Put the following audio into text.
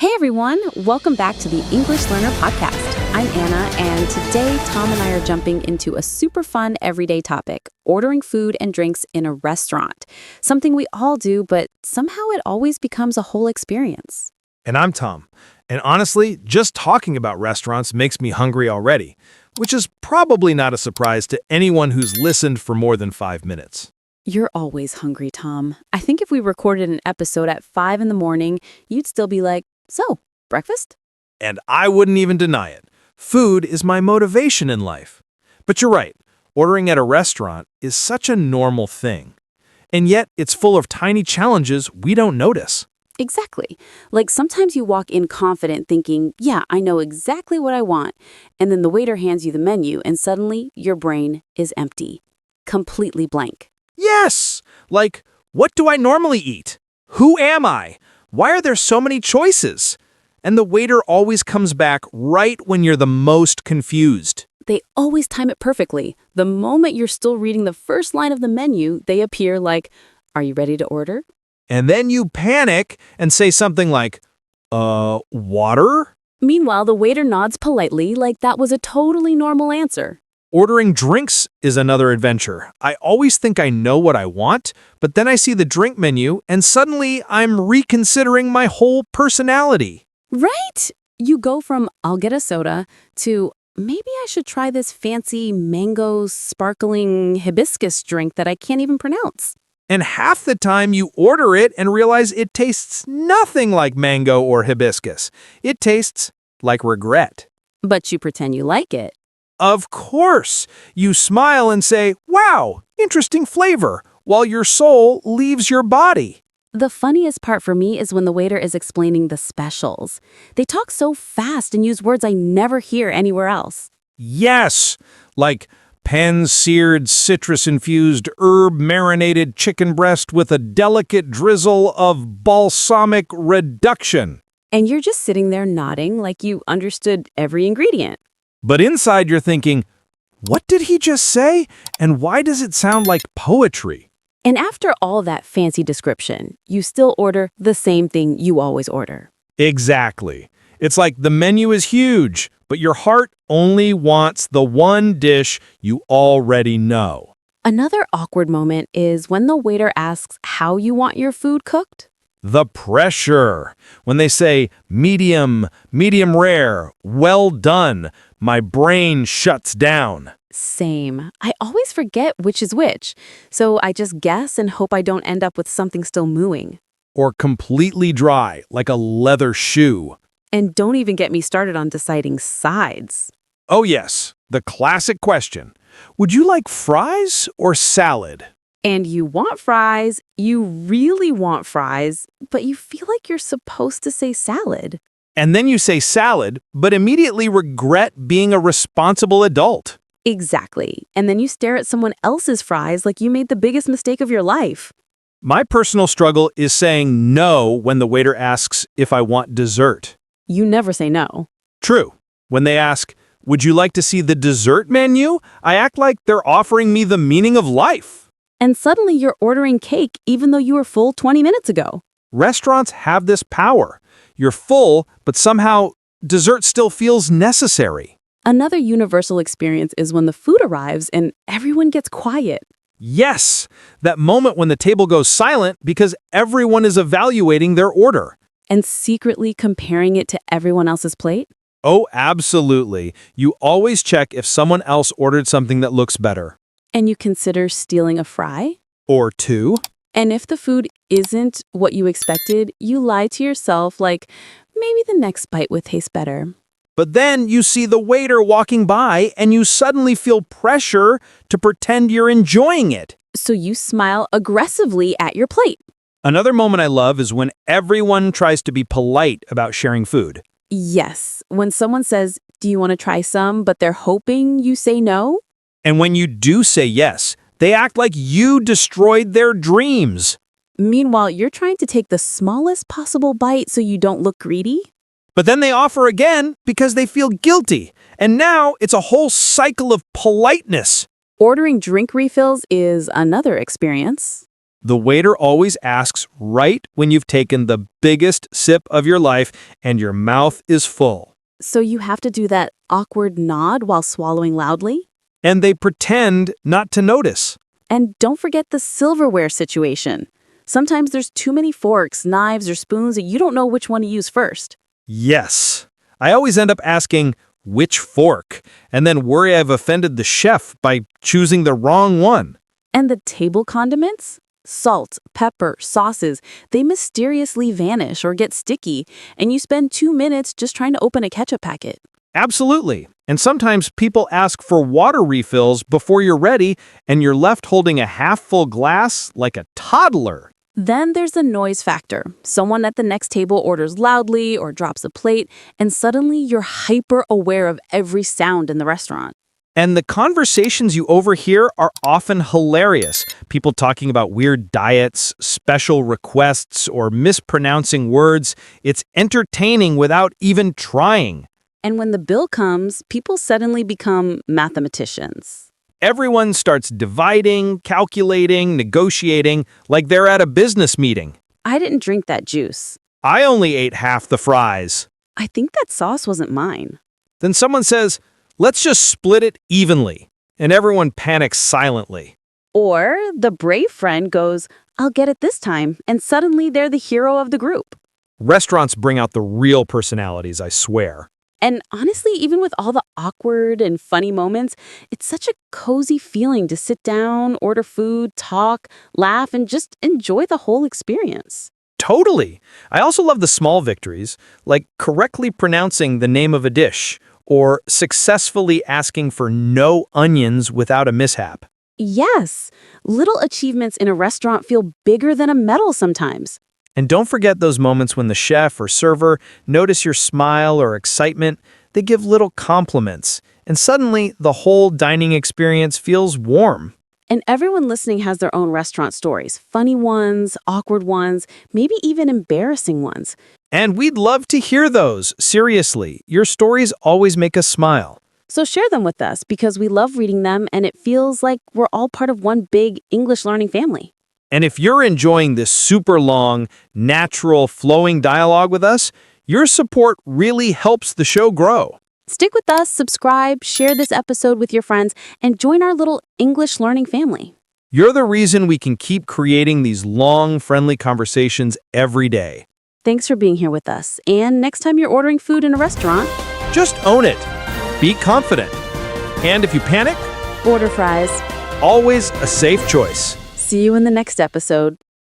Hey everyone, welcome back to the English Learner Podcast. I'm Anna, and today Tom and I are jumping into a super fun everyday topic, ordering food and drinks in a restaurant. Something we all do, but somehow it always becomes a whole experience. And I'm Tom. And honestly, just talking about restaurants makes me hungry already, which is probably not a surprise to anyone who's listened for more than 5 minutes. You're always hungry, Tom. I think if we recorded an episode at 5 in the morning, you'd still be like, so, breakfast? And I wouldn't even deny it. Food is my motivation in life. But you're right, ordering at a restaurant is such a normal thing. And yet, it's full of tiny challenges we don't notice. Exactly. Like sometimes you walk in confident thinking, yeah, I know exactly what I want. And then the waiter hands you the menu and suddenly your brain is empty. Completely blank. Yes! Like, what do I normally eat? Who am I? Why are there so many choices? And the waiter always comes back right when you're the most confused. They always time it perfectly. The moment you're still reading the first line of the menu, they appear like, are you ready to order? And then you panic and say something like, water? Meanwhile, the waiter nods politely like that was a totally normal answer. Ordering drinks is another adventure. I always think I know what I want, but then I see the drink menu and suddenly I'm reconsidering my whole personality. Right? You go from, I'll get a soda, to, maybe I should try this fancy mango sparkling hibiscus drink that I can't even pronounce. And half the time you order it and realize it tastes nothing like mango or hibiscus. It tastes like regret. But you pretend you like it. Of course, you smile and say, wow, interesting flavor, while your soul leaves your body. The funniest part for me is when the waiter is explaining the specials. They talk so fast and use words I never hear anywhere else. Yes, like pan-seared, citrus-infused, herb-marinated chicken breast with a delicate drizzle of balsamic reduction. And you're just sitting there nodding like you understood every ingredient. But inside you're thinking, what did he just say? And why does it sound like poetry? And after all that fancy description, you still order the same thing you always order. Exactly. It's like the menu is huge, but your heart only wants the one dish you already know. Another awkward moment is when the waiter asks how you want your food cooked. The pressure. When they say medium, medium rare, well done, my brain shuts down. Same. I always forget which is which, so I just guess and hope I don't end up with something still mooing. Or completely dry, like a leather shoe. And don't even get me started on deciding sides. Oh yes, the classic question. Would you like fries or salad? And you want fries, you really want fries, but you feel like you're supposed to say salad. And then you say salad, but immediately regret being a responsible adult. Exactly. And then you stare at someone else's fries like you made the biggest mistake of your life. My personal struggle is saying no when the waiter asks if I want dessert. You never say no. True. When they ask, would you like to see the dessert menu? I act like they're offering me the meaning of life. And suddenly you're ordering cake even though you were full 20 minutes ago. Restaurants have this power. You're full, but somehow dessert still feels necessary. Another universal experience is when the food arrives and everyone gets quiet. Yes, that moment when the table goes silent because everyone is evaluating their order. And secretly comparing it to everyone else's plate. Oh, absolutely. You always check if someone else ordered something that looks better. And you consider stealing a fry. Or two. And if the food isn't what you expected, you lie to yourself like, maybe the next bite would taste better. But then you see the waiter walking by and you suddenly feel pressure to pretend you're enjoying it. So you smile aggressively at your plate. Another moment I love is when everyone tries to be polite about sharing food. Yes, when someone says, do you want to try some, but they're hoping you say no? And when you do say yes, they act like you destroyed their dreams. Meanwhile, you're trying to take the smallest possible bite so you don't look greedy. But then they offer again because they feel guilty. And now it's a whole cycle of politeness. Ordering drink refills is another experience. The waiter always asks right when you've taken the biggest sip of your life and your mouth is full. So you have to do that awkward nod while swallowing loudly? And they pretend not to notice. And don't forget the silverware situation. Sometimes there's too many forks, knives, or spoons that you don't know which one to use first. Yes. I always end up asking, which fork? And then worry I've offended the chef by choosing the wrong one. And the table condiments? Salt, pepper, sauces, they mysteriously vanish or get sticky, and you spend 2 minutes just trying to open a ketchup packet. Absolutely. And sometimes people ask for water refills before you're ready, and you're left holding a half-full glass like a toddler. Then there's the noise factor. Someone at the next table orders loudly or drops a plate, and suddenly you're hyper aware of every sound in the restaurant. And the conversations you overhear are often hilarious. People talking about weird diets, special requests, or mispronouncing words. It's entertaining without even trying. And when the bill comes, people suddenly become mathematicians. Everyone starts dividing, calculating, negotiating, like they're at a business meeting. I didn't drink that juice. I only ate half the fries. I think that sauce wasn't mine. Then someone says, let's just split it evenly. And everyone panics silently. Or the brave friend goes, I'll get it this time, and suddenly they're the hero of the group. Restaurants bring out the real personalities, I swear. And honestly, even with all the awkward and funny moments, it's such a cozy feeling to sit down, order food, talk, laugh, and just enjoy the whole experience. Totally. I also love the small victories, like correctly pronouncing the name of a dish, or successfully asking for no onions without a mishap. Yes, little achievements in a restaurant feel bigger than a medal sometimes. And don't forget those moments when the chef or server notice your smile or excitement. They give little compliments, and suddenly the whole dining experience feels warm. And everyone listening has their own restaurant stories, funny ones, awkward ones, maybe even embarrassing ones. And we'd love to hear those. Seriously, your stories always make us smile. So share them with us because we love reading them and it feels like we're all part of one big English learning family. And if you're enjoying this super long, natural, flowing dialogue with us, your support really helps the show grow. Stick with us, subscribe, share this episode with your friends, and join our little English learning family. You're the reason we can keep creating these long, friendly conversations every day. Thanks for being here with us. And next time you're ordering food in a restaurant, just own it. Be confident. And if you panic, order fries. Always a safe choice. See you in the next episode.